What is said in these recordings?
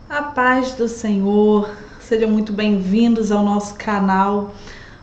A paz do Senhor, sejam muito bem-vindos ao nosso canal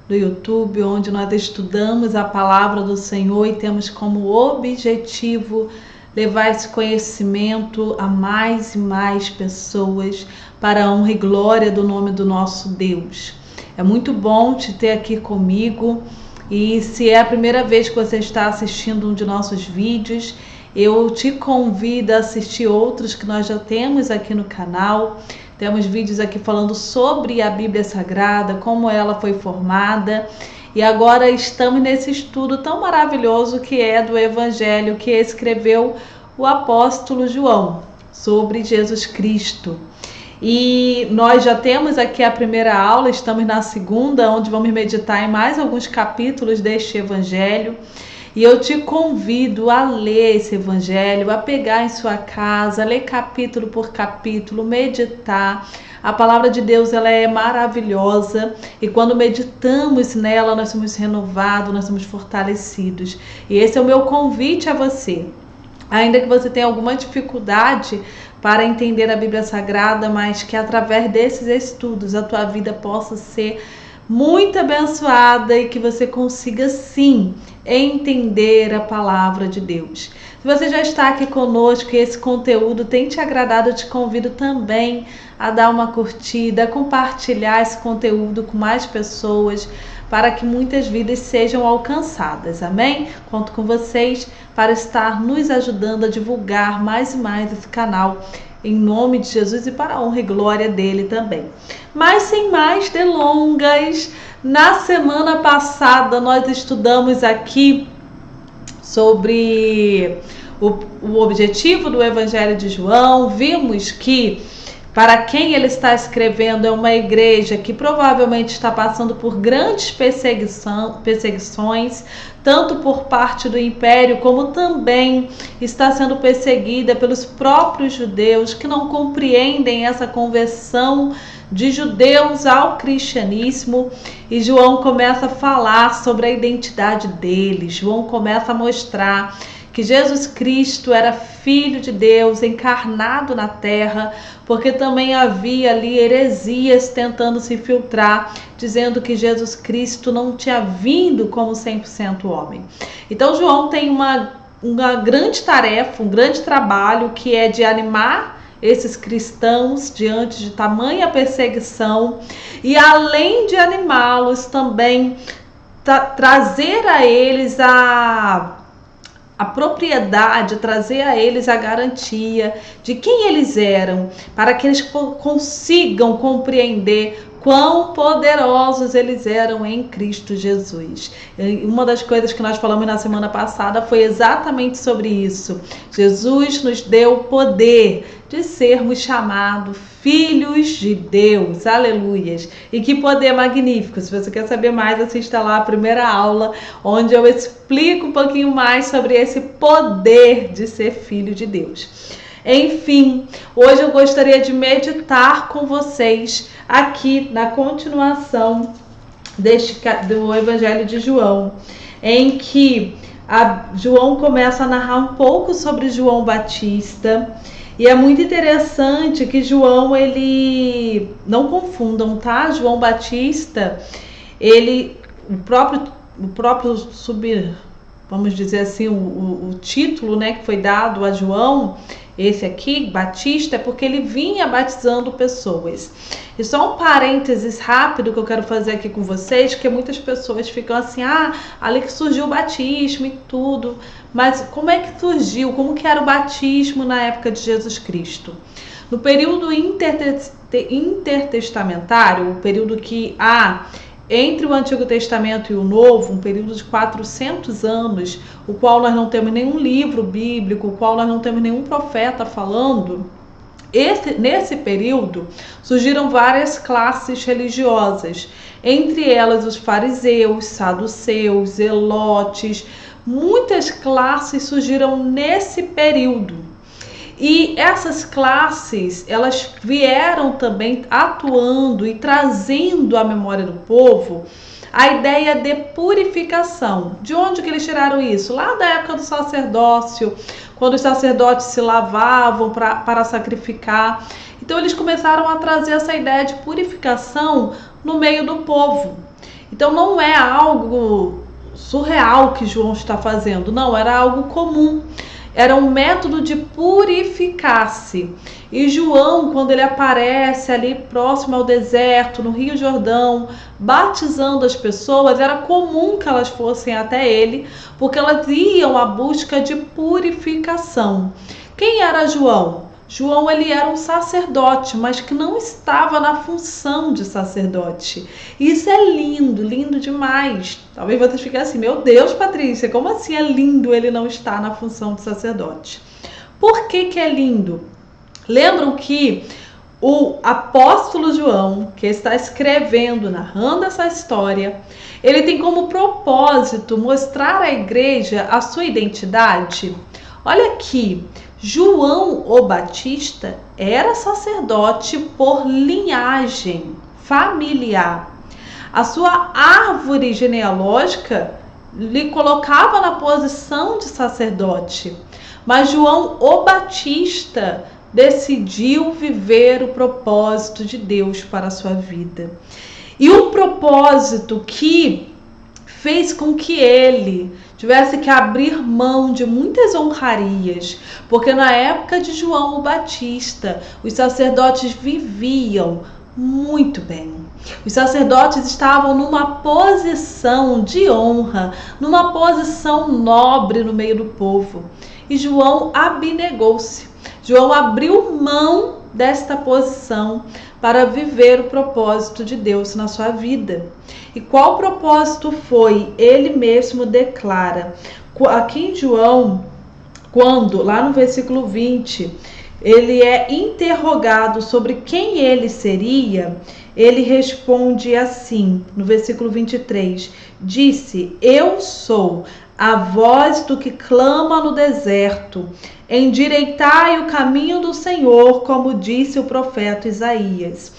do YouTube, onde nós estudamos a palavra do Senhor e temos como objetivo levar esse conhecimento a mais e mais pessoas para a honra e glória do nome do nosso Deus. É muito bom te ter aqui comigo e se é a primeira vez que você está assistindo um de nossos vídeos, eu te convido a assistir outros que nós já temos aqui no canal. Temos vídeos aqui falando sobre a Bíblia Sagrada, como ela foi formada. E agora estamos nesse estudo tão maravilhoso que é do Evangelho que escreveu o apóstolo João, sobre Jesus Cristo. E nós já temos aqui a primeira aula, estamos na segunda, onde vamos meditar em mais alguns capítulos deste Evangelho. E eu te convido a ler esse evangelho, a pegar em sua casa, ler capítulo por capítulo, meditar. A palavra de Deus, ela é maravilhosa e quando meditamos nela, nós somos renovados, nós somos fortalecidos. E esse é o meu convite a você. Ainda que você tenha alguma dificuldade para entender a Bíblia Sagrada, mas que através desses estudos a tua vida possa ser muito abençoada e que você consiga sim entender a palavra de Deus. Se você já está aqui conosco e esse conteúdo tem te agradado, eu te convido também a dar uma curtida, a compartilhar esse conteúdo com mais pessoas para que muitas vidas sejam alcançadas, amém? Conto com vocês para estar nos ajudando a divulgar mais e mais esse canal em nome de Jesus e para a honra e glória dele também. Mas sem mais delongas, na semana passada nós estudamos aqui sobre o objetivo do Evangelho de João. Vimos que para quem ele está escrevendo é uma igreja que provavelmente está passando por grandes perseguições, tanto por parte do império, como também está sendo perseguida pelos próprios judeus que não compreendem essa conversão de judeus ao cristianismo. E João começa a falar sobre a identidade deles. João começa a mostrar que Jesus Cristo era Filho de Deus, encarnado na terra, porque também havia ali heresias tentando se infiltrar, dizendo que Jesus Cristo não tinha vindo como 100% homem. Então João tem uma grande tarefa, um grande trabalho, que é de animar esses cristãos diante de tamanha perseguição e, além de animá-los, também trazer a eles a propriedade, trazer a eles a garantia de quem eles eram, para que eles consigam compreender quão poderosos eles eram em Cristo Jesus. Uma das coisas que nós falamos na semana passada foi exatamente sobre isso. Jesus nos deu poder de sermos chamados filhos de Deus, aleluias, e que poder magnífico. Se você quer saber mais, assista lá a primeira aula, onde eu explico um pouquinho mais sobre esse poder de ser filho de Deus. Enfim, hoje eu gostaria de meditar com vocês aqui na continuação do Evangelho de João, em que João começa a narrar um pouco sobre João Batista. E é muito interessante que João, ele, não confundam, tá? João Batista, vamos dizer assim, o título, né, que foi dado a João, esse aqui, Batista, é porque ele vinha batizando pessoas. E só um parênteses rápido que eu quero fazer aqui com vocês, que muitas pessoas ficam assim, ali que surgiu o batismo e tudo. Mas como é que surgiu? Como que era o batismo na época de Jesus Cristo? No período intertestamentário, o período que há entre o Antigo Testamento e o Novo, um período de 400 anos, o qual nós não temos nenhum livro bíblico, o qual nós não temos nenhum profeta falando. Nesse período surgiram várias classes religiosas, entre elas os fariseus, saduceus, zelotes. Muitas classes surgiram nesse período. E essas classes, elas vieram também atuando e trazendo à memória do povo a ideia de purificação. De onde que eles tiraram isso? Lá da época do sacerdócio, quando os sacerdotes se lavavam para sacrificar. Então eles começaram a trazer essa ideia de purificação no meio do povo. Então não é algo surreal que João está fazendo, não, era algo comum. Era um método de purificar-se. E João, quando ele aparece ali próximo ao deserto, no Rio Jordão, batizando as pessoas, era comum que elas fossem até ele, porque elas iam à busca de purificação. Quem era João? João, ele era um sacerdote, mas que não estava na função de sacerdote. E isso é lindo, lindo demais. Talvez vocês fiquem assim, meu Deus, Patrícia, como assim é lindo ele não estar na função de sacerdote? Por que que é lindo? Lembram que o apóstolo João, que está escrevendo, narrando essa história, ele tem como propósito mostrar à igreja a sua identidade? Olha aqui, João o Batista era sacerdote por linhagem familiar. A sua árvore genealógica lhe colocava na posição de sacerdote. Mas João o Batista decidiu viver o propósito de Deus para a sua vida. E um propósito que fez com que ele tivesse que abrir mão de muitas honrarias, porque na época de João o Batista, os sacerdotes viviam muito bem. Os sacerdotes estavam numa posição de honra, numa posição nobre no meio do povo. E João abnegou-se. João abriu mão desta posição para viver o propósito de Deus na sua vida. E qual propósito foi? Ele mesmo declara. Aqui em João, quando, lá no versículo 20, ele é interrogado sobre quem ele seria, ele responde assim, no versículo 23, disse, eu sou a voz do que clama no deserto, endireitai o caminho do Senhor, como disse o profeta Isaías.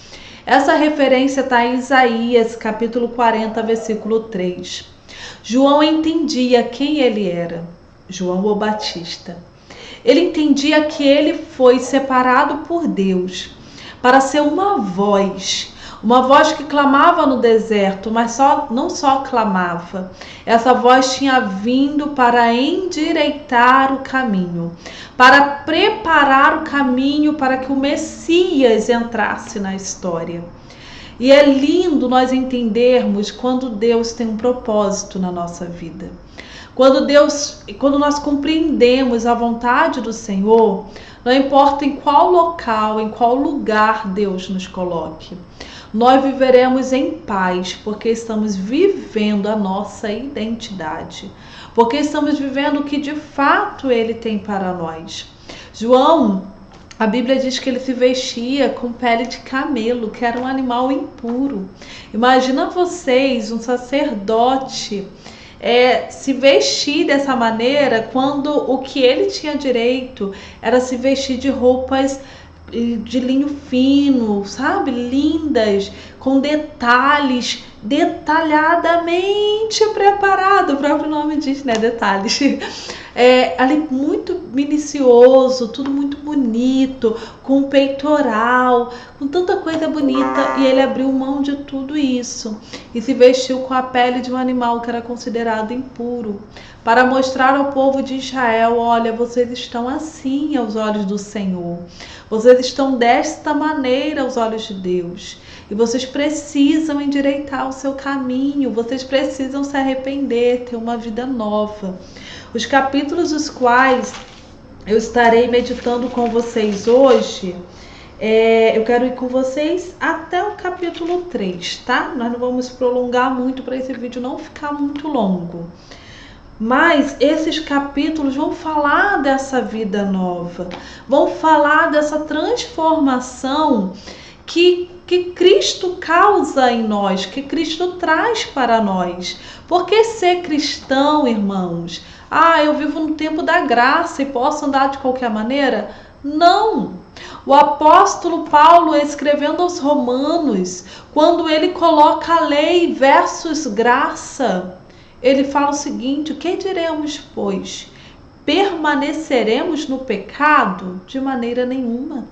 Essa referência está em Isaías, capítulo 40, versículo 3. João entendia quem ele era, João o Batista. Ele entendia que ele foi separado por Deus para ser uma voz que clamava no deserto, mas não só clamava. Essa voz tinha vindo para endireitar o caminho, para preparar o caminho para que o Messias entrasse na história. E é lindo nós entendermos quando Deus tem um propósito na nossa vida. Quando nós compreendemos a vontade do Senhor, não importa em qual local, em qual lugar Deus nos coloque, nós viveremos em paz, porque estamos vivendo a nossa identidade, porque estamos vivendo o que de fato Ele tem para nós. João, a Bíblia diz que ele se vestia com pele de camelo, que era um animal impuro. Imagina vocês, um sacerdote, se vestir dessa maneira, quando o que ele tinha direito era se vestir de roupas de linho fino, sabe? Lindas, com detalhes, detalhadamente preparado. O próprio nome diz, né? Detalhes. Ali muito minucioso, tudo muito bonito, com peitoral, com tanta coisa bonita. E ele abriu mão de tudo isso e se vestiu com a pele de um animal que era considerado impuro, para mostrar ao povo de Israel, olha, vocês estão assim aos olhos do Senhor. Vocês estão desta maneira aos olhos de Deus. E vocês precisam endireitar o seu caminho. Vocês precisam se arrepender, ter uma vida nova. Os capítulos dos quais eu estarei meditando com vocês hoje, eu quero ir com vocês até o capítulo 3, tá? Nós não vamos prolongar muito para esse vídeo não ficar muito longo. Mas esses capítulos vão falar dessa vida nova, vão falar dessa transformação que Cristo causa em nós, que Cristo traz para nós. Porque ser cristão, irmãos, eu vivo no tempo da graça e posso andar de qualquer maneira? Não! O apóstolo Paulo, escrevendo aos Romanos, quando ele coloca a lei versus graça, ele fala o seguinte, o que diremos, pois? permaneceremos no pecado? De maneira nenhuma.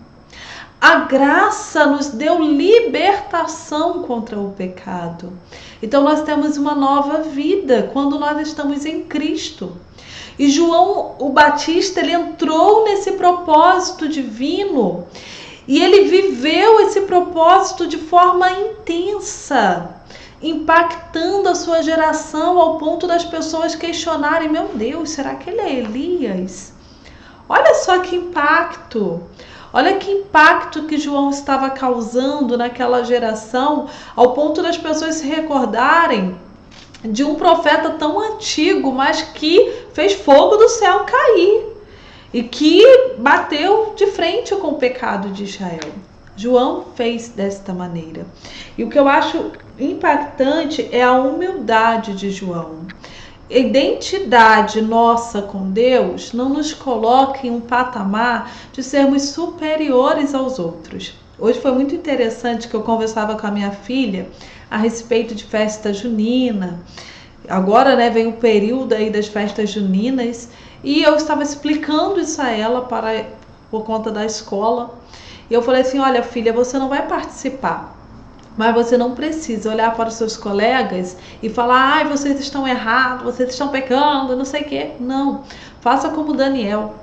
A graça nos deu libertação contra o pecado. Então nós temos uma nova vida quando nós estamos em Cristo. E João o Batista, ele entrou nesse propósito divino e ele viveu esse propósito de forma intensa, impactando a sua geração ao ponto das pessoas questionarem: meu Deus, será que ele é Elias? Olha só que impacto! Olha que impacto que João estava causando naquela geração, ao ponto das pessoas se recordarem de um profeta tão antigo, mas que fez fogo do céu cair e que bateu de frente com o pecado de Israel. João fez desta maneira. E o que eu acho impactante é a humildade de João. A identidade nossa com Deus não nos coloca em um patamar de sermos superiores aos outros. Hoje foi muito interessante que eu conversava com a minha filha a respeito de festa junina. Agora, vem o período aí das festas juninas e eu estava explicando isso a ela por conta da escola. E eu falei assim: olha, filha, você não vai participar, mas você não precisa olhar para os seus colegas e falar: ai, vocês estão errados, vocês estão pecando, não sei o quê. Não, faça como Daniel.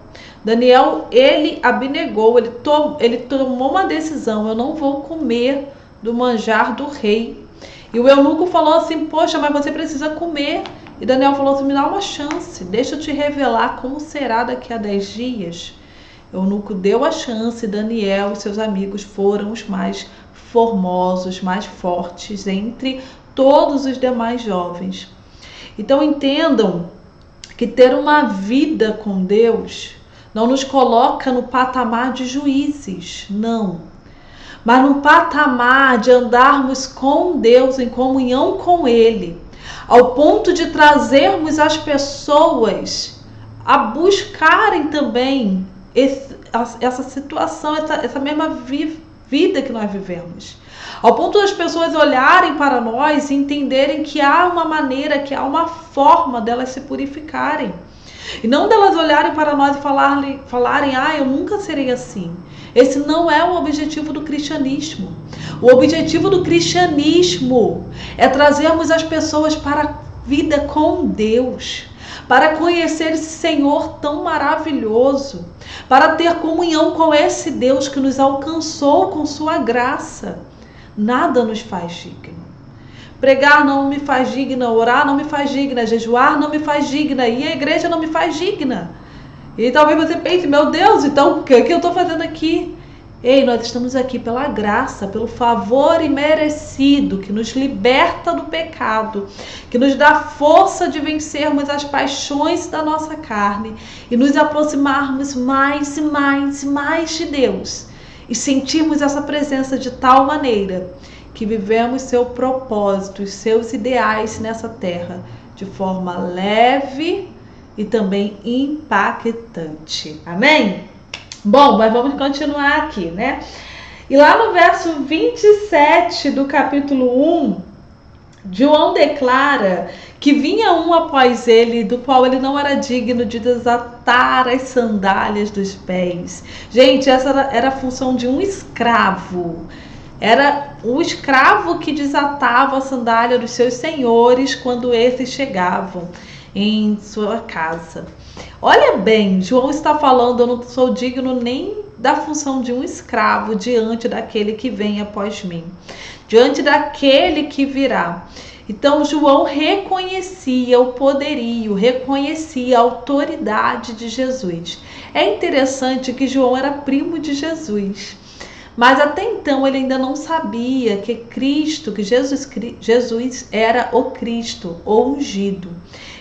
Daniel, ele abnegou, ele tomou uma decisão: eu não vou comer do manjar do rei. E o eunuco falou assim: poxa, mas você precisa comer. E Daniel falou assim: me dá uma chance, deixa eu te revelar como será daqui a 10 dias. O eunuco deu a chance, e Daniel e seus amigos foram os mais formosos, mais fortes entre todos os demais jovens. Então entendam que ter uma vida com Deus não nos coloca no patamar de juízes, não. Mas no patamar de andarmos com Deus, em comunhão com Ele, ao ponto de trazermos as pessoas a buscarem também essa situação, essa mesma vida que nós vivemos. Ao ponto das pessoas olharem para nós e entenderem que há uma maneira, que há uma forma delas se purificarem. E não delas olharem para nós e falarem: ah, eu nunca serei assim. Esse não é o objetivo do cristianismo. O objetivo do cristianismo é trazermos as pessoas para a vida com Deus, para conhecer esse Senhor tão maravilhoso, para ter comunhão com esse Deus que nos alcançou com sua graça. Nada nos faz digno. Pregar não me faz digna, orar não me faz digna, jejuar não me faz digna, ir à igreja não me faz digna. E talvez você pense: meu Deus, então o que eu estou fazendo aqui? Ei, nós estamos aqui pela graça, pelo favor imerecido que nos liberta do pecado, que nos dá força de vencermos as paixões da nossa carne e nos aproximarmos mais e mais e mais de Deus e sentirmos essa presença de tal maneira que vivemos seu propósito, os seus ideais nessa terra de forma leve e também impactante. Amém? Bom, mas vamos continuar aqui, E lá no verso 27 do capítulo 1, João declara que vinha um após ele, do qual ele não era digno de desatar as sandálias dos pés. Gente, essa era a função de um escravo. Era o escravo que desatava a sandália dos seus senhores quando esses chegavam em sua casa. Olha bem, João está falando: eu não sou digno nem da função de um escravo diante daquele que vem após mim, diante daquele que virá. Então João reconhecia o poderio, reconhecia a autoridade de Jesus. É interessante que João era primo de Jesus, mas até então ele ainda não sabia que Jesus era o Cristo, o ungido.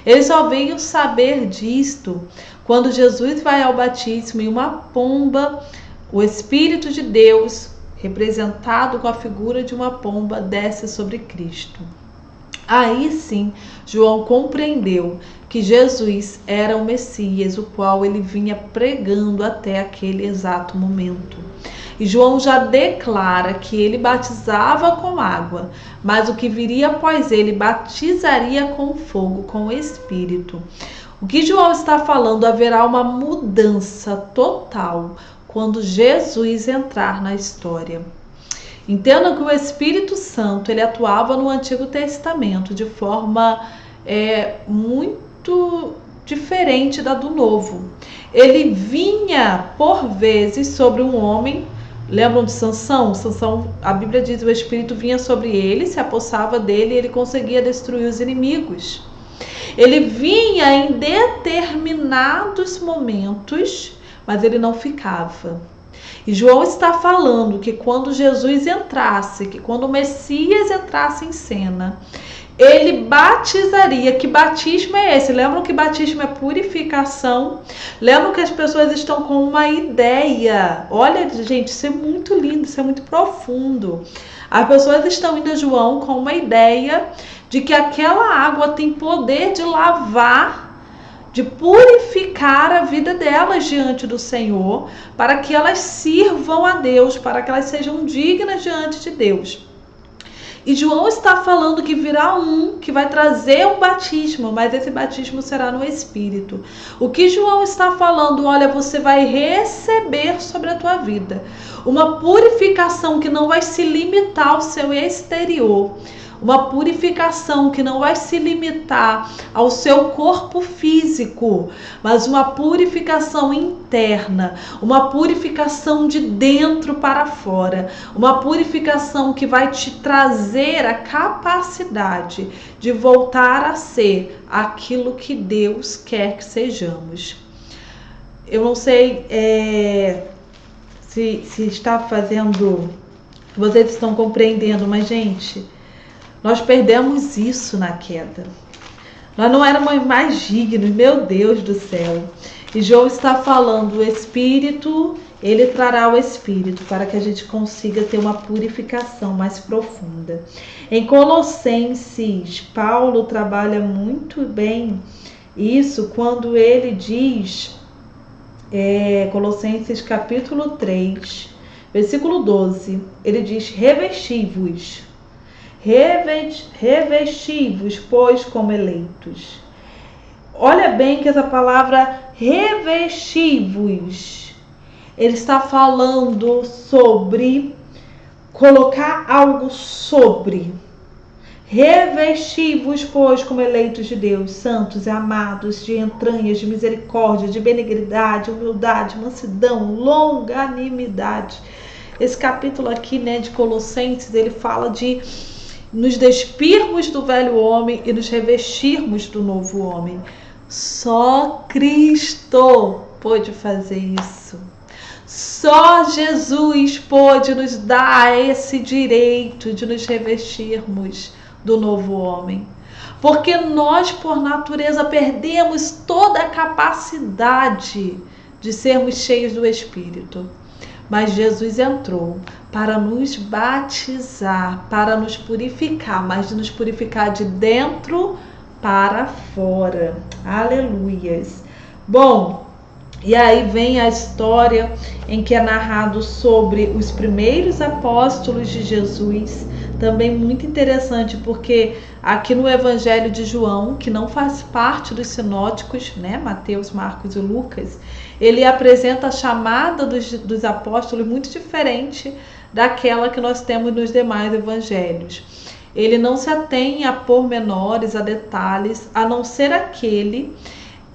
Ele só veio saber disto quando Jesus vai ao batismo e uma pomba, o Espírito de Deus, representado com a figura de uma pomba, desce sobre Cristo. Aí sim, João compreendeu que Jesus era o Messias, o qual ele vinha pregando até aquele exato momento. E João já declara que ele batizava com água, mas o que viria após ele batizaria com fogo, com o Espírito. O que João está falando? Haverá uma mudança total quando Jesus entrar na história. Entenda que o Espírito Santo ele atuava no Antigo Testamento de forma muito diferente da do Novo. Ele vinha por vezes sobre um homem. Lembram de Sansão? Sansão, a Bíblia diz que o Espírito vinha sobre ele, se apossava dele e ele conseguia destruir os inimigos. Ele vinha em determinados momentos, mas ele não ficava. E João está falando que quando Jesus entrasse, que quando o Messias entrasse em cena, ele batizaria. Que batismo é esse? Lembram que batismo é purificação? Lembram que as pessoas estão com uma ideia. Olha, gente, isso é muito lindo, isso é muito profundo. As pessoas estão indo a João com uma ideia de que aquela água tem poder de lavar, de purificar a vida delas diante do Senhor, para que elas sirvam a Deus, para que elas sejam dignas diante de Deus. E João está falando que virá um que vai trazer um batismo, mas esse batismo será no Espírito. O que João está falando? Olha, você vai receber sobre a tua vida uma purificação que não vai se limitar ao seu exterior. Uma purificação que não vai se limitar ao seu corpo físico, mas uma purificação interna, uma purificação de dentro para fora, uma purificação que vai te trazer a capacidade de voltar a ser aquilo que Deus quer que sejamos. Eu não sei se está fazendo, vocês estão compreendendo, mas gente, nós perdemos isso na queda. Nós não éramos mais dignos, meu Deus do céu. E João está falando, o Espírito, ele trará o Espírito para que a gente consiga ter uma purificação mais profunda. Em Colossenses, Paulo trabalha muito bem isso quando ele diz, Colossenses capítulo 3, versículo 12, ele diz, revesti-vos, pois, como eleitos. Olha bem que essa palavra revesti-vos, ele está falando sobre colocar algo sobre. Revesti-vos, pois, como eleitos de Deus, santos e amados, de entranhas, de misericórdia, de benignidade, humildade, mansidão, longanimidade. Esse capítulo aqui, de Colossenses, ele fala de nos despirmos do velho homem e nos revestirmos do novo homem. Só Cristo pôde fazer isso. Só Jesus pôde nos dar esse direito de nos revestirmos do novo homem. Porque nós, por natureza, perdemos toda a capacidade de sermos cheios do Espírito. Mas Jesus entrou para nos batizar, para nos purificar, mas de nos purificar de dentro para fora. Aleluias. Bom, e aí vem a história em que é narrado sobre os primeiros apóstolos de Jesus. Também muito interessante, porque aqui no Evangelho de João, que não faz parte dos sinóticos, Mateus, Marcos e Lucas, ele apresenta a chamada dos apóstolos muito diferente daquela que nós temos nos demais evangelhos. Ele não se atém a pormenores, a detalhes, a não ser aquele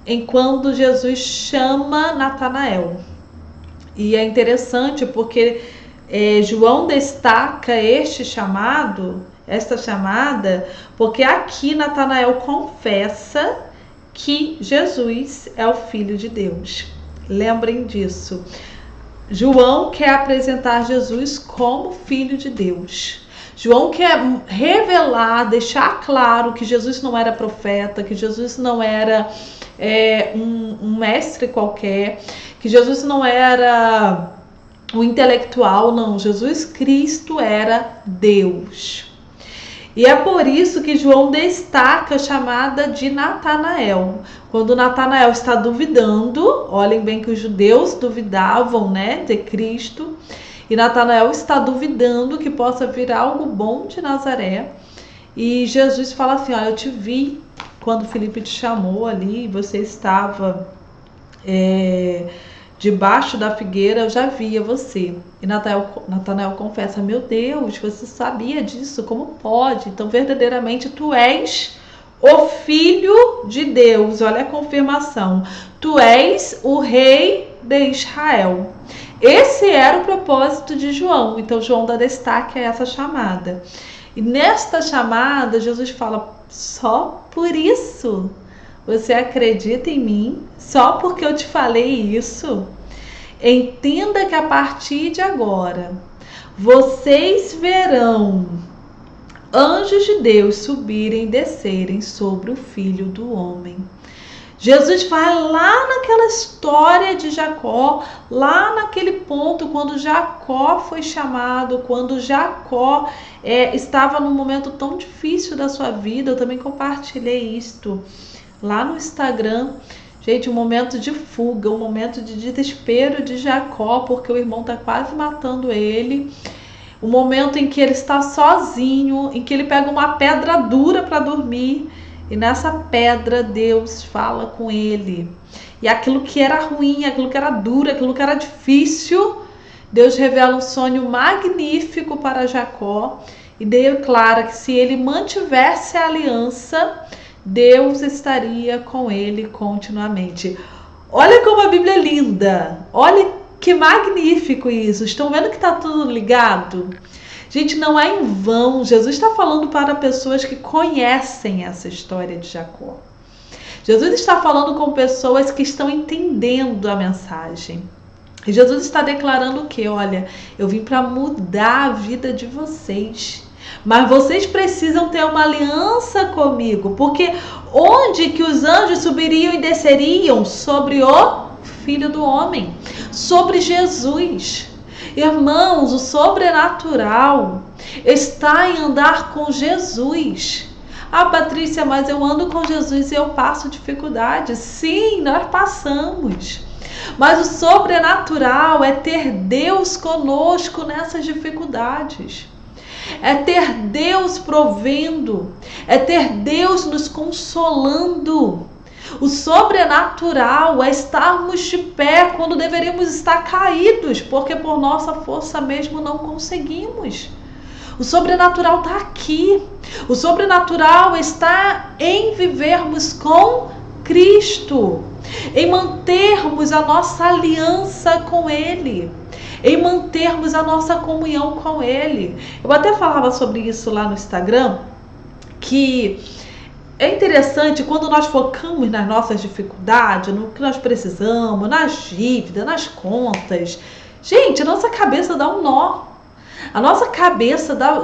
em quando Jesus chama Natanael. E é interessante porque João destaca esta chamada, porque aqui Natanael confessa que Jesus é o Filho de Deus. Lembrem disso. João quer apresentar Jesus como Filho de Deus. João quer revelar, deixar claro que Jesus não era profeta, que Jesus não era um mestre qualquer, que Jesus não era um intelectual, não. Jesus Cristo era Deus. E é por isso que João destaca a chamada de Natanael. Quando Natanael está duvidando, olhem bem que os judeus duvidavam, de Cristo, e Natanael está duvidando que possa vir algo bom de Nazaré. E Jesus fala assim, olha, eu te vi quando Felipe te chamou ali, você estava debaixo da figueira, eu já via você. E Natanael confessa: meu Deus, você sabia disso? Como pode? Então, verdadeiramente, tu és o Filho de Deus. Olha a confirmação. Tu és o Rei de Israel. Esse era o propósito de João. Então, João dá destaque a essa chamada. E nesta chamada, Jesus fala: só por isso você acredita em mim? Só porque eu te falei isso? Entenda que a partir de agora, vocês verão anjos de Deus subirem e descerem sobre o Filho do Homem. Jesus vai lá naquela história de Jacó, lá naquele ponto quando Jacó foi chamado, quando Jacó estava num momento tão difícil da sua vida. Eu também compartilhei isto lá no Instagram. Gente, um momento de fuga, um momento de desespero de Jacó, porque o irmão está quase matando ele. O momento em que ele está sozinho, em que ele pega uma pedra dura para dormir. E nessa pedra Deus fala com ele. E aquilo que era ruim, aquilo que era duro, aquilo que era difícil, Deus revela um sonho magnífico para Jacó e declara que se ele mantivesse a aliança, Deus estaria com ele continuamente. Olha como a Bíblia é linda. Olha que magnífico isso. Estão vendo que está tudo ligado? Gente, não é em vão. Jesus está falando para pessoas que conhecem essa história de Jacó. Jesus está falando com pessoas que estão entendendo a mensagem. E Jesus está declarando o quê? Olha, eu vim para mudar a vida de vocês. Mas vocês precisam ter uma aliança comigo. Porque onde que os anjos subiriam e desceriam? Sobre o Filho do Homem. Sobre Jesus. Irmãos, o sobrenatural está em andar com Jesus. Ah, Patrícia, mas eu ando com Jesus e eu passo dificuldades. Sim, nós passamos. Mas o sobrenatural é ter Deus conosco nessas dificuldades. É ter Deus provendo. É ter Deus nos consolando. O sobrenatural é estarmos de pé quando deveríamos estar caídos, porque por nossa força mesmo não conseguimos. O sobrenatural está aqui. O sobrenatural está em vivermos com Cristo, em mantermos a nossa aliança com Ele, em mantermos a nossa comunhão com Ele. Eu até falava sobre isso lá no Instagram, que é interessante quando nós focamos nas nossas dificuldades, no que nós precisamos, nas dívidas, nas contas. Gente, a nossa cabeça dá um nó. A nossa cabeça dá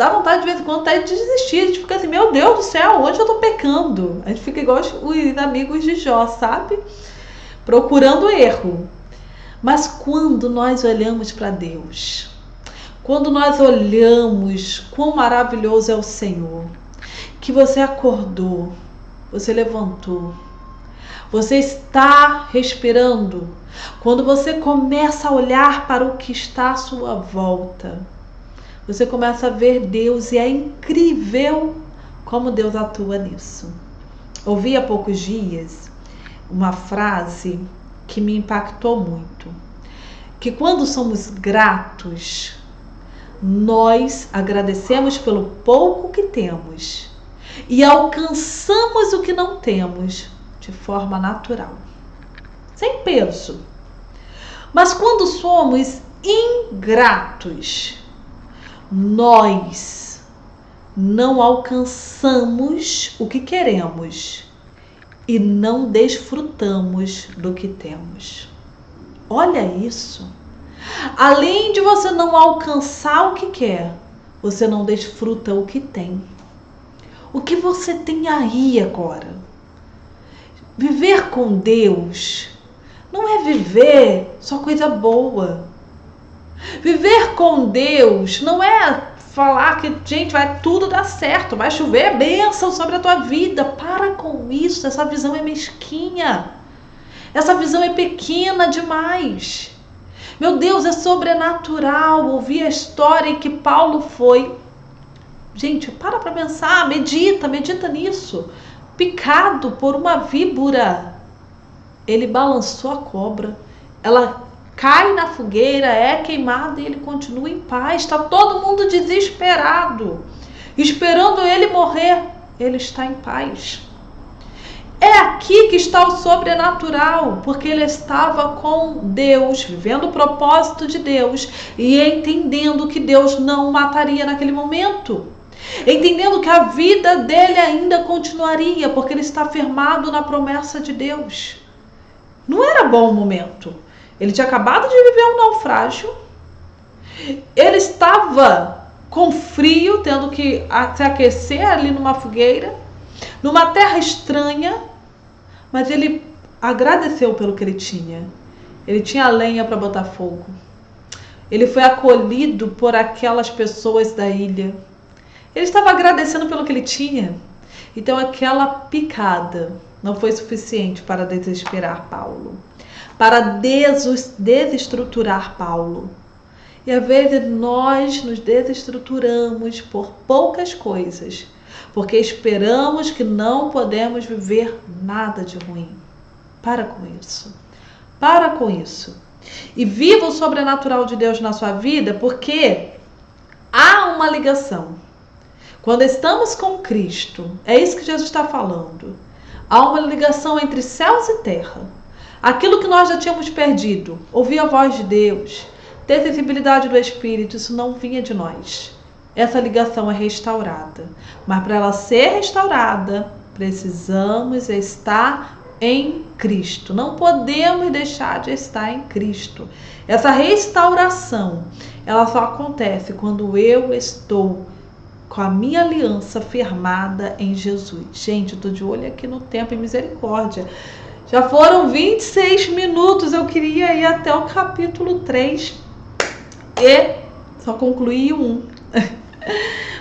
vontade de vez em quando até de desistir. A gente fica assim, meu Deus do céu, onde eu tô pecando? A gente fica igual os amigos de Jó, sabe? Procurando erro. Mas quando nós olhamos para Deus, quando nós olhamos quão maravilhoso é o Senhor, que você acordou, você levantou, você está respirando. Quando você começa a olhar para o que está à sua volta, você começa a ver Deus e é incrível como Deus atua nisso. Ouvi há poucos dias uma frase que me impactou muito, que quando somos gratos, nós agradecemos pelo pouco que temos e alcançamos o que não temos de forma natural, sem peso. Mas quando somos ingratos, nós não alcançamos o que queremos e não desfrutamos do que temos. Olha isso. Além de você não alcançar o que quer, você não desfruta o que tem. O que você tem aí agora? Viver com Deus não é viver só coisa boa. Viver com Deus não é falar que, gente, vai tudo dar certo, vai chover bênção sobre a tua vida. Para com isso, essa visão é mesquinha. Essa visão é pequena demais. Meu Deus, é sobrenatural ouvir a história em que Paulo foi. Gente, para pensar, medita nisso. picado por uma víbora. Ele balançou a cobra, ela cai na fogueira, é queimada e ele continua em paz. Está todo mundo desesperado, esperando ele morrer. Ele está em paz. É aqui que está o sobrenatural, porque ele estava com Deus, vivendo o propósito de Deus e entendendo que Deus não o mataria naquele momento. Entendendo que a vida dele ainda continuaria, porque ele está firmado na promessa de Deus. Não era bom o momento. Ele tinha acabado de viver um naufrágio. Ele estava com frio, tendo que se aquecer ali numa fogueira, numa terra estranha. Mas ele agradeceu pelo que ele tinha. Ele tinha lenha para botar fogo. Ele foi acolhido por aquelas pessoas da ilha. Ele estava agradecendo pelo que ele tinha. Então aquela picada não foi suficiente para desesperar Paulo, para desestruturar Paulo. E às vezes nós nos desestruturamos por poucas coisas, porque esperamos que não podemos viver nada de ruim. Para com isso. Para com isso. E viva o sobrenatural de Deus na sua vida, porque há uma ligação. Quando estamos com Cristo, é isso que Jesus está falando. Há uma ligação entre céus e terra. Aquilo que nós já tínhamos perdido, ouvir a voz de Deus, ter sensibilidade do Espírito, isso não vinha de nós. Essa ligação é restaurada. Mas para ela ser restaurada, precisamos estar em Cristo. Não podemos deixar de estar em Cristo. Essa restauração, ela só acontece quando eu estou com a minha aliança firmada em Jesus. Gente, eu estou de olho aqui no tempo, em misericórdia. Já foram 26 minutos, eu queria ir até o capítulo 3 e só concluí 1.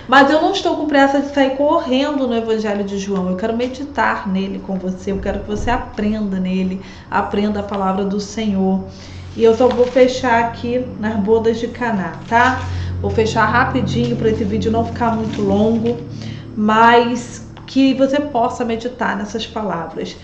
Mas eu não estou com pressa de sair correndo no Evangelho de João. Eu quero meditar nele com você. Eu quero que você aprenda nele, aprenda a palavra do Senhor. E eu só vou fechar aqui nas bodas de Caná, tá? Vou fechar rapidinho para esse vídeo não ficar muito longo, mas que você possa meditar nessas palavras.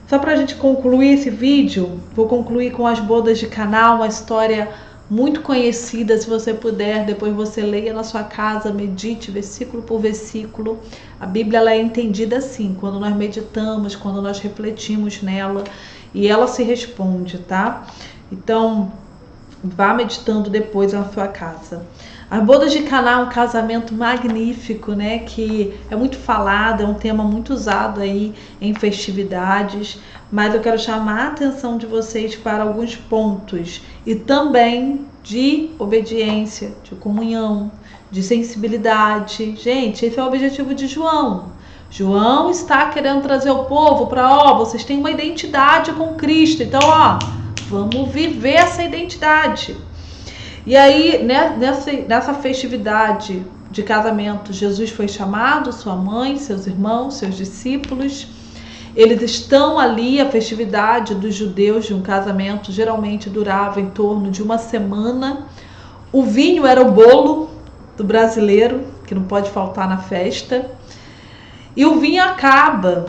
Só para a gente concluir esse vídeo, vou concluir com as bodas de Caná, uma história muito conhecida. Se você puder, depois você leia na sua casa, medite versículo por versículo. A Bíblia ela é entendida assim, quando nós meditamos, quando nós refletimos nela, e ela se responde, tá? Então, vá meditando depois na sua casa. As bodas de Caná é um casamento magnífico, né? Que é muito falado, é um tema muito usado aí em festividades, mas eu quero chamar a atenção de vocês para alguns pontos e também de obediência, de comunhão, de sensibilidade. Gente, esse é o objetivo de João. João está querendo trazer o povo para, vocês têm uma identidade com Cristo, então, vamos viver essa identidade. E aí, nessa festividade de casamento, Jesus foi chamado, sua mãe, seus irmãos, seus discípulos. Eles estão ali, a festividade dos judeus de um casamento geralmente durava em torno de uma semana. O vinho era o bolo do brasileiro, que não pode faltar na festa. E o vinho acaba.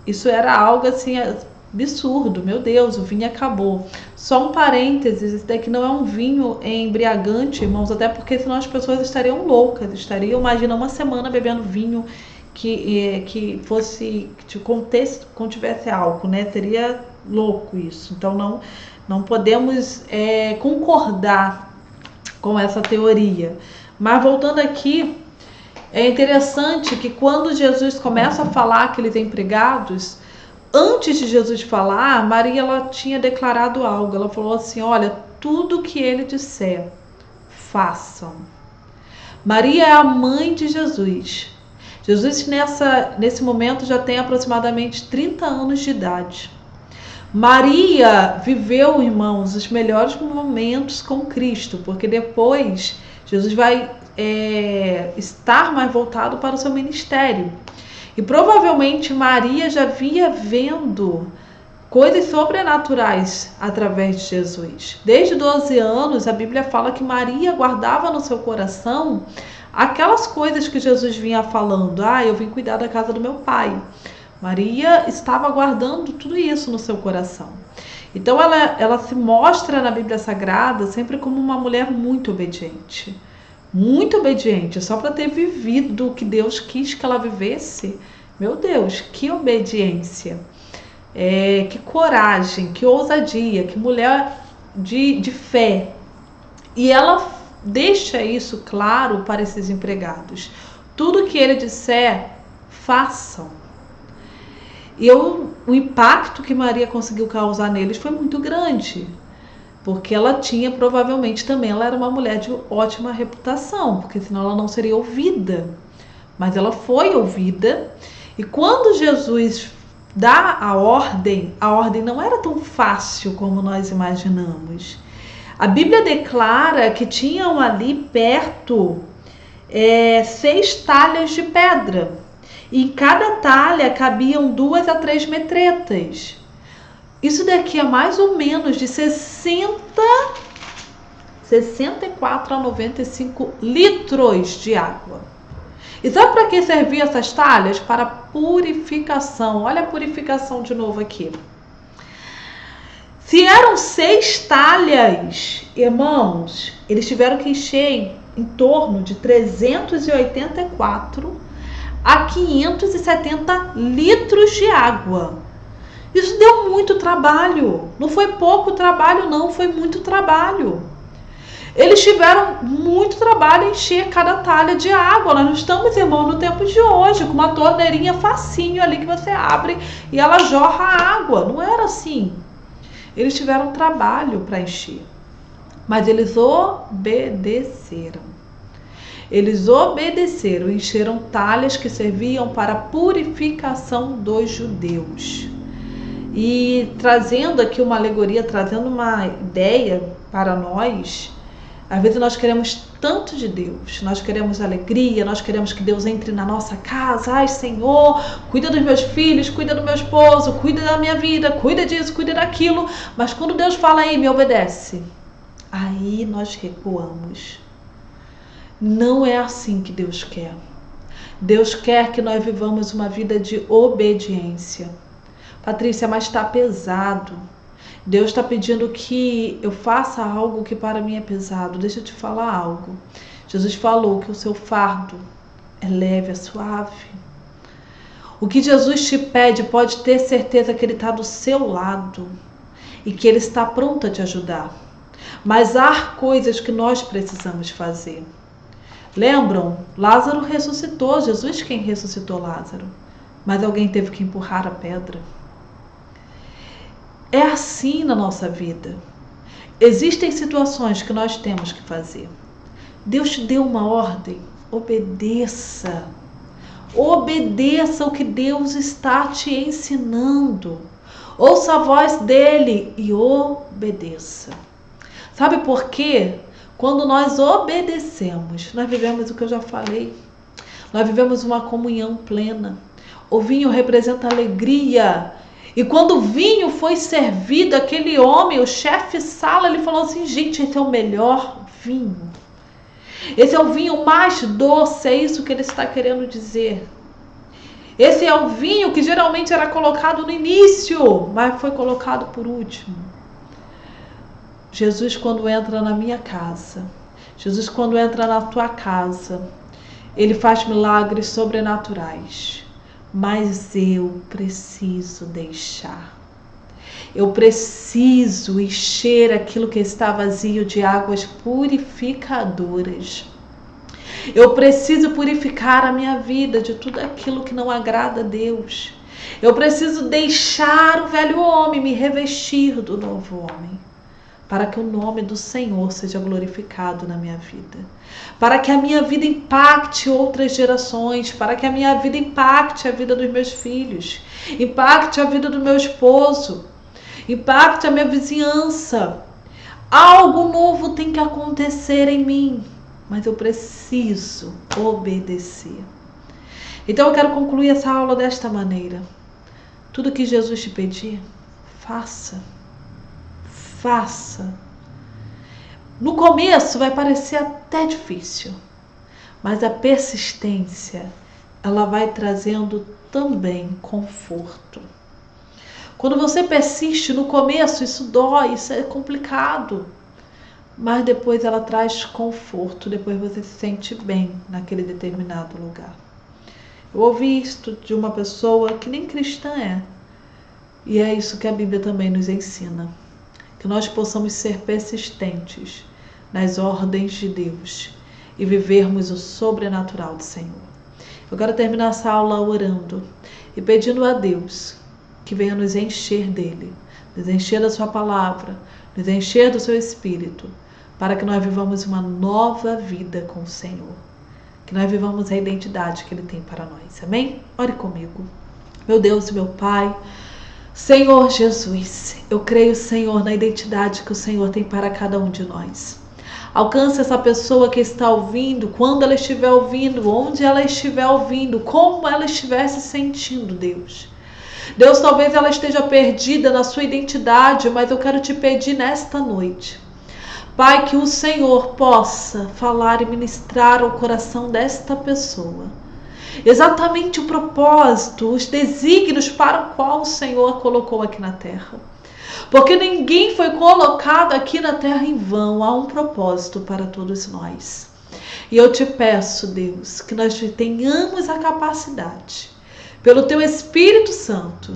Isso era algo assim absurdo, meu Deus, o vinho acabou. Só um parênteses, esse daqui não é um vinho embriagante, irmãos, até porque senão as pessoas estariam loucas, imagina uma semana bebendo vinho que fosse, que contivesse álcool, né? Seria louco isso. Então não podemos concordar com essa teoria. Mas voltando aqui, é interessante que quando Jesus começa a falar aqueles empregados, antes de Jesus falar, Maria ela tinha declarado algo. Ela falou assim: olha, tudo que ele disser, façam. Maria é a mãe de Jesus. Jesus nesse momento já tem aproximadamente 30 anos de idade. Maria viveu, irmãos, os melhores momentos com Cristo, porque depois Jesus vai estar mais voltado para o seu ministério. E provavelmente Maria já vinha vendo coisas sobrenaturais através de Jesus. Desde 12 anos, a Bíblia fala que Maria guardava no seu coração aquelas coisas que Jesus vinha falando. Eu vim cuidar da casa do meu pai. Maria estava guardando tudo isso no seu coração. Então ela se mostra na Bíblia Sagrada sempre como uma mulher muito obediente. Muito obediente, só para ter vivido o que Deus quis que ela vivesse. Meu Deus, que obediência, que coragem, que ousadia, que mulher de fé. E ela deixa isso claro para esses empregados. Tudo que ele disser, façam. E o impacto que Maria conseguiu causar neles foi muito grande. Porque ela tinha, provavelmente também, ela era uma mulher de ótima reputação, porque senão ela não seria ouvida. Mas ela foi ouvida, e quando Jesus dá a ordem não era tão fácil como nós imaginamos. A Bíblia declara que tinham ali perto 6 talhas de pedra, e em cada talha cabiam 2 a 3 metretas. Isso daqui é mais ou menos de 64 a 95 litros de água. E sabe para que serviam essas talhas? Para purificação. Olha a purificação de novo aqui. Se eram 6 talhas, irmãos, eles tiveram que encher em torno de 384 a 570 litros de água. Isso deu muito trabalho. Não foi pouco trabalho, não. Foi muito trabalho. Eles tiveram muito trabalho em encher cada talha de água. Nós não estamos, irmão, no tempo de hoje, com uma torneirinha facinho ali que você abre e ela jorra água. Não era assim. Eles tiveram trabalho para encher. Mas eles obedeceram. Eles obedeceram, encheram talhas que serviam para a purificação dos judeus. E trazendo aqui uma alegoria, trazendo uma ideia para nós, às vezes nós queremos tanto de Deus, nós queremos alegria, nós queremos que Deus entre na nossa casa. Ai, Senhor, cuida dos meus filhos, cuida do meu esposo, cuida da minha vida, cuida disso, cuida daquilo. Mas quando Deus fala aí, me obedece, aí nós recuamos. Não é assim que Deus quer. Deus quer que nós vivamos uma vida de obediência. Patrícia, mas está pesado. Deus está pedindo que eu faça algo que para mim é pesado. Deixa eu te falar algo. Jesus falou que o seu fardo é leve, é suave. O que Jesus te pede, pode ter certeza que Ele está do seu lado e que Ele está pronto a te ajudar. Mas há coisas que nós precisamos fazer. Lembram? Lázaro ressuscitou. Jesus quem ressuscitou Lázaro. Mas alguém teve que empurrar a pedra. É assim na nossa vida. Existem situações que nós temos que fazer. Deus te deu uma ordem. Obedeça. Obedeça o que Deus está te ensinando. Ouça a voz dele e obedeça. Sabe por quê? Quando nós obedecemos, nós vivemos o que eu já falei. Nós vivemos uma comunhão plena. O vinho representa alegria. E quando o vinho foi servido, aquele homem, o chefe Sala, ele falou assim: gente, esse é o melhor vinho. Esse é o vinho mais doce, é isso que ele está querendo dizer. Esse é o vinho que geralmente era colocado no início, mas foi colocado por último. Jesus, quando entra na minha casa, Jesus, quando entra na tua casa, Ele faz milagres sobrenaturais. Mas eu preciso deixar. Eu preciso encher aquilo que está vazio de águas purificadoras. Eu preciso purificar a minha vida de tudo aquilo que não agrada a Deus. Eu preciso deixar o velho homem, me revestir do novo homem, para que o nome do Senhor seja glorificado na minha vida, para que a minha vida impacte outras gerações, para que a minha vida impacte a vida dos meus filhos, impacte a vida do meu esposo, impacte a minha vizinhança. Algo novo tem que acontecer em mim, mas eu preciso obedecer. Então eu quero concluir essa aula desta maneira. Tudo que Jesus te pedir, faça. Faça. No começo vai parecer até difícil, mas a persistência ela vai trazendo também conforto. Quando você persiste no começo, isso dói, isso é complicado. Mas depois ela traz conforto, depois você se sente bem naquele determinado lugar. Eu ouvi isto de uma pessoa que nem cristã é. E é isso que a Bíblia também nos ensina. Que nós possamos ser persistentes nas ordens de Deus e vivermos o sobrenatural do Senhor. Eu quero terminar essa aula orando e pedindo a Deus que venha nos encher dele, nos encher da sua palavra, nos encher do seu Espírito, para que nós vivamos uma nova vida com o Senhor. Que nós vivamos a identidade que Ele tem para nós. Amém? Ore comigo. Meu Deus e meu Pai, Senhor Jesus, eu creio, Senhor, na identidade que o Senhor tem para cada um de nós. Alcance essa pessoa que está ouvindo, quando ela estiver ouvindo, onde ela estiver ouvindo, como ela estiver se sentindo, Deus. Deus, talvez ela esteja perdida na sua identidade, mas eu quero te pedir nesta noite, Pai, que o Senhor possa falar e ministrar ao coração desta pessoa exatamente o propósito, os desígnios para o qual o Senhor a colocou aqui na terra. Porque ninguém foi colocado aqui na terra em vão, há um propósito para todos nós. E eu te peço, Deus, que nós tenhamos a capacidade, pelo Teu Espírito Santo,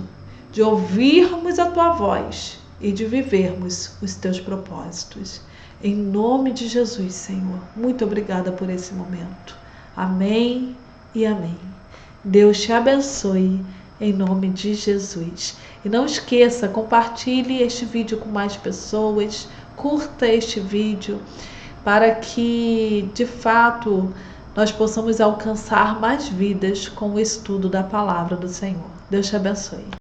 de ouvirmos a Tua voz e de vivermos os Teus propósitos. Em nome de Jesus, Senhor, muito obrigada por esse momento. Amém e amém. Deus te abençoe em nome de Jesus. E não esqueça, compartilhe este vídeo com mais pessoas, curta este vídeo para que, de fato, nós possamos alcançar mais vidas com o estudo da palavra do Senhor. Deus te abençoe.